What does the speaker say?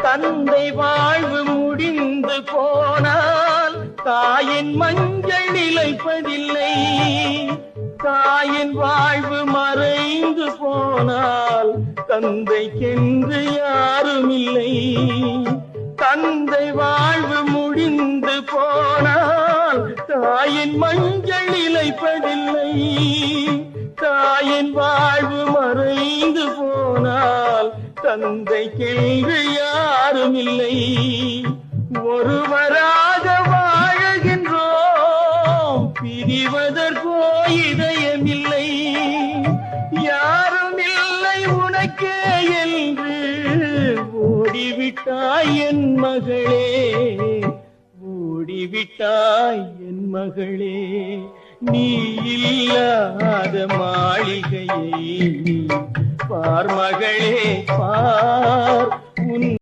தந்தை வாழ்வு முடிந்து போனால் தாயின் மஞ்சள் நிலைப்பதில்லை. தாயின் வாழ்வு மறைந்து போனால் தந்தைக்கென்று யாரும் இல்லை. தந்தை வாழ்வு முடிந்து போனால் தாயின் மஞ்சள் நிலைப்பதில்லை. தாயின் வாழ்வு மறைந்து போனால் தந்தைக்கென்று யாரும் இல்லை. ஒருவராக வாழுகின்றோம், பிரிவதற்கோ இதயமில்லை. யாரும் இல்லை உனக்கே என்று ஓடிவிட்டாய் என் மகளே, ஓடிவிட்டாய் என் மகளே. நீ இல்லாத மாளிகையை பார் மகளே, பார்.